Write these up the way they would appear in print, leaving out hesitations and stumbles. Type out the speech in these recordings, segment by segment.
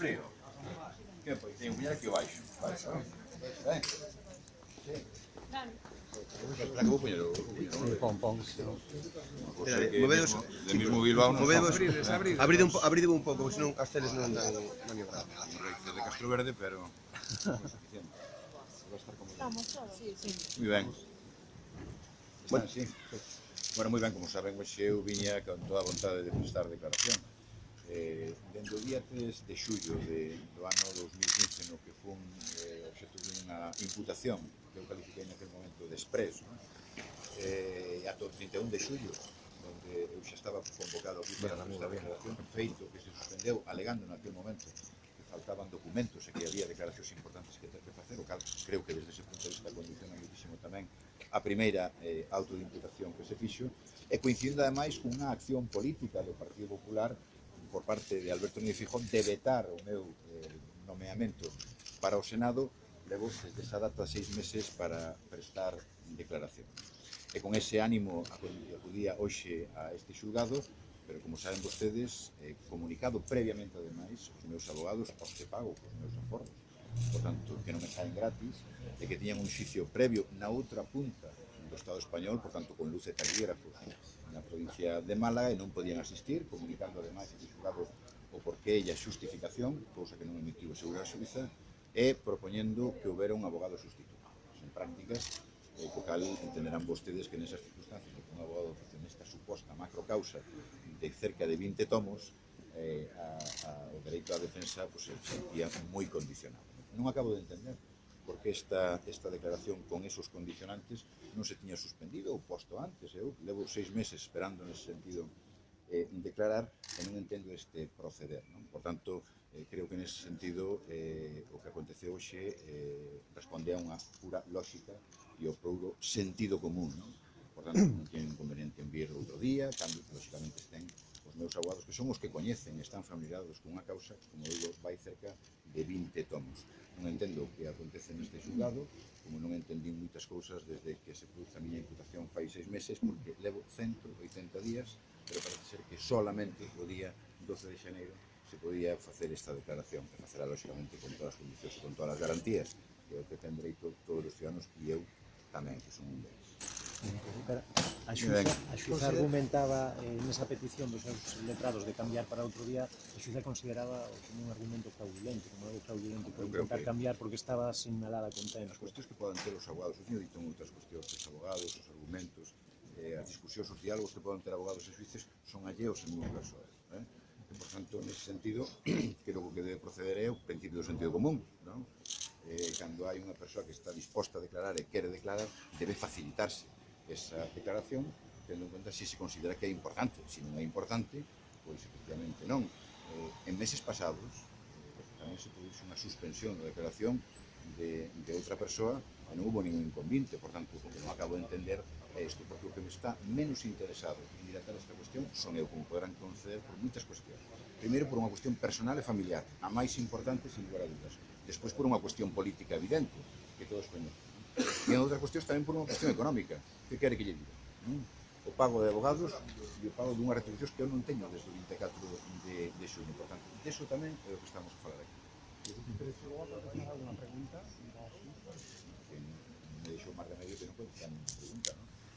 frío. Que pois, teño que puñar aquí abaixo. Ben? Espera que vou puñer o... Pon. Movedos... De mismo Bilbao non Movedos... somos... Abride un pouco, senón as teles non dan ni grado. Un recto de Castro Verde, pero... Non é suficiente. Estamos todos? Sí. Moi ben. Bueno, sí. Bueno, moi ben, como saben, hoxe eu viña con toda a vontade de prestar declaración. Dende o día 3 de xullo do ano 2015, no que fun obxecto dunha imputación que eu califiquei naquele momento de express, e ata o 31 de xullo, onde eu xa estaba convocado aquí para prestar declaración, feito que se suspendeu, alegando naquele momento que faltaban documentos e que había declaracións importantes que ter que facer, o cal creo que desde ese punto de vista condiciona muchísimo tamén a primeira auto de imputación que se fixo, e coincidindo ademais cunha acción política do Partido Popular por parte de Alberto Núñez Feijóo de vetar o meu nomeamento para o Senado. Levo desde esa data 6 meses para prestar declaración. E con ese ánimo acudía hoxe a este xulgado, pero como saben vostedes, comunicado previamente ademais os meus abogados aos que pago os meus aforros, por tanto, que non me saen gratis, e que tiñan un xicio previo na outra punta do Estado español, por tanto, con luz e taquígrafos na provincia de Málaga, e non podían asistir, comunicando ademais este xulgado o porqué e a xustificación, cousa que non emitiu a Seguridade Suiza, e propoñendo que houbera un abogado sustituto. En prácticas, co cal entenderán vostedes que nesas circunstancias, que un abogado nesta suposta macrocausa de cerca de 20 tomos, o dereito á defensa se sentía moi condicionado. Non acabo de entender por que esta declaración con esos condicionantes non se tiña suspendido ou posto antes. Eu levo 6 meses esperando nese sentido declarar e non entendo este proceder. Por tanto, creo que nese sentido o que aconteceu hoxe responde a unha pura lógica e ao puro sentido común. Por tanto, non teñen inconveniente en vir outro día, cando lógicamente estén os meus abogados, que son os que coñecen e están familiarizados con unha causa, como digo, vai cerca de 20 tomos. Non entendo o que acontece neste xulgado, como non entendín moitas cousas desde que se produce a miña imputación fai 6 meses, porque levo 180 días, pero parece ser que solamente o día 12 de xaneiro se podía facer esta declaración, que facerá lógicamente con todas as condicións e con todas as garantías, que é o que ten dereito todos os ciudadanos e eu tamén, que son un deles. A Xuza argumentaba nesa petición dos seus letrados de cambiar para outro día, a Xuza consideraba como un argumento fraudulento, como algo fraudulento por intentar cambiar porque estaba sinalada con tempo. As cuestións que poden ter os abogados, eu teño dito en outras cuestións, os abogados, os argumentos, as discusións, os diálogos que poden ter abogados e xuíces son alleos en unha persoa. E, por tanto, nese sentido, creo que o que debe proceder é o principio do sentido común. Cando hai unha persoa que está disposta a declarar e quere declarar, debe facilitarse esa declaración, tendo en conta se considera que é importante. Se non é importante, pois efectivamente non. En meses pasados, tamén se produce unha suspensión da declaración de outra persoa e non hubo ningún inconveniente. Por tanto, o que non acabo de entender é isto, porque o que me está menos interesado en dilatar esta cuestión son eu, como poderán conceder, por moitas cuestións. Primeiro, por unha cuestión personal e familiar, a máis importante, sin lugar a dúdas. Despois, por unha cuestión política evidente, que todos coñecen. E en outras cuestións tamén por unha cuestión económica. Que quere que lle diga? O pago de abogados e o pago dunha retribución que eu non teño desde o 24 de xunio. Por tanto, deso tamén é o que estamos a falar aquí. Pero chegou a facer alguna pregunta? Me deixou máis remedio que non contestar ninguna pregunta.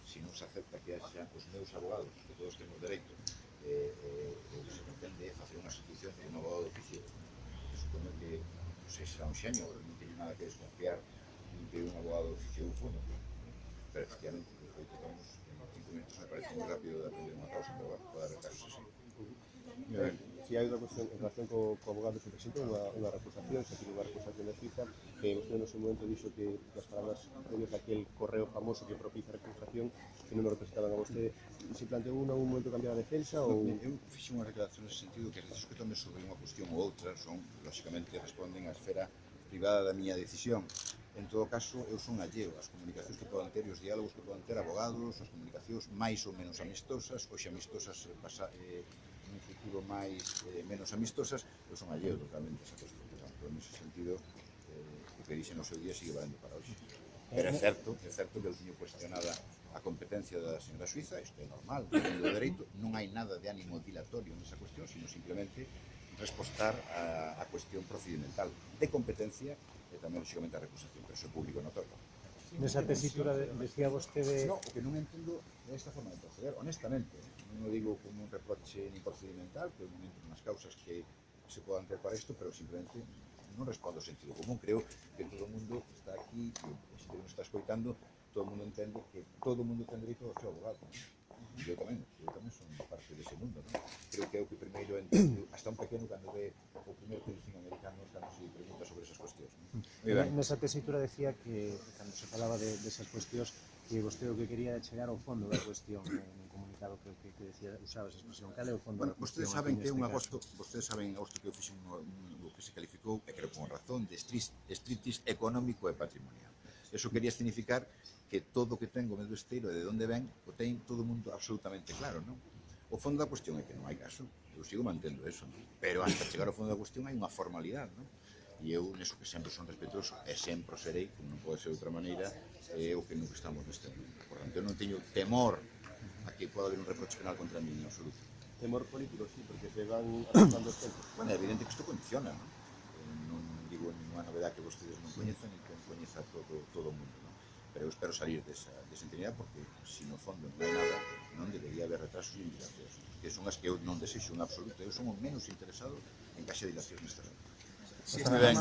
Se non se acepta que haxa os meus abogados, que todos temos dereito, o que se pretende é facer unha sustitución de un abogado de oficio. Supoño que non sei se será un xeño, non teño nada que desconfiar de un abogado de oficio un fondo, pero efectivamente, os 8 tomos en 5 minutos me parece moi rápido de aprender unha causa, pero pode haber casos así. Si hai outra cuestión en relación co abogado que presentou unha recusación, se tiene unha recusación da Suiza, que vostede no seu momento dixo que as palabras previas daquel correo famoso que propicia a recusación que non o representaban a vostede, se planteou un momento cambiar a defensa ou... Eu fixe unha declaración nesse sentido que as decisões que tome sobre unha cuestión ou outra son, lógicamente, responden á esfera privada da miña decisión. En todo caso, eu son alleo ás comunicacións que podan ter e os diálogos que podan ter abogados, as comunicacións máis ou menos amistosas, hoxe amistosas un futuro máis menos amistosas, eu son alleo totalmente a esa cuestión. Por tanto, nese sentido, o que dixe no seu día sigue valendo para hoxe. Pero é certo que eu teño cuestionada a competencia da señora Suiza, isto é normal, do dereito, non hai nada de ánimo dilatorio nesa cuestión, sino simplemente respostar a cuestión procedimental de competencia e tamén, lógicamente, a recusación, pero iso é público notorio. Nesa tesitura decía vostede... No, o que non entendo é esta forma de proceder, honestamente. Non o digo como un reproche ni procedimental, que non entro nas causas que se podan ter para isto, pero simplemente non respondo ao sentido común. Creo que todo o mundo está aquí, e se nos está escoitando, todo o mundo entende que todo o mundo ten dereito ao seu abogado. Eu tamén son parte dese mundo, non? Creo que é o que primeiro entendo, hasta un pequeno cando ve o primeiro telefilm americano cando se pregunta sobre esas cuestións. Nesa tesitura decía que, cando se falaba desas cuestións, que vostede o que quería chegar ao fondo da cuestión, en comunicado que decía, usaba esa expresión. Cal é o fondo da cuestión? Vostedes saben que vostedes saben agosto que eu fixen o que se calificou, e creo con razón, de estritis económico e patrimonial. Eso quería significar que todo o que ten o meu esteiro e de onde ven, o ten todo o mundo absolutamente claro, non? O fondo da cuestión é que non hai caso, eu sigo mantendo eso, non? Pero hasta chegar ao fondo da cuestión hai unha formalidade, non? E eu, neso que sempre son respetuoso, e sempre serei, como non pode ser de outra maneira, é o que nunca estamos neste mundo. Por tanto, eu non teño temor a que poda haber un reproche penal contra mí, en absoluto. Temor político, sí, porque se van avanzando os tempos. Bueno, é evidente que isto condiciona, non? Non digo ninguna novedade que vostedes non coñezan, e que coñeza todo o mundo, non? Pero eu espero salir desa integridade, porque se no fondo non hai nada, non debería haber retrasos e dilacións, que son as que eu non desexo en absoluto. Eu son o menos interesado en que haxa dilacións nesta zona. Sí, moi ben.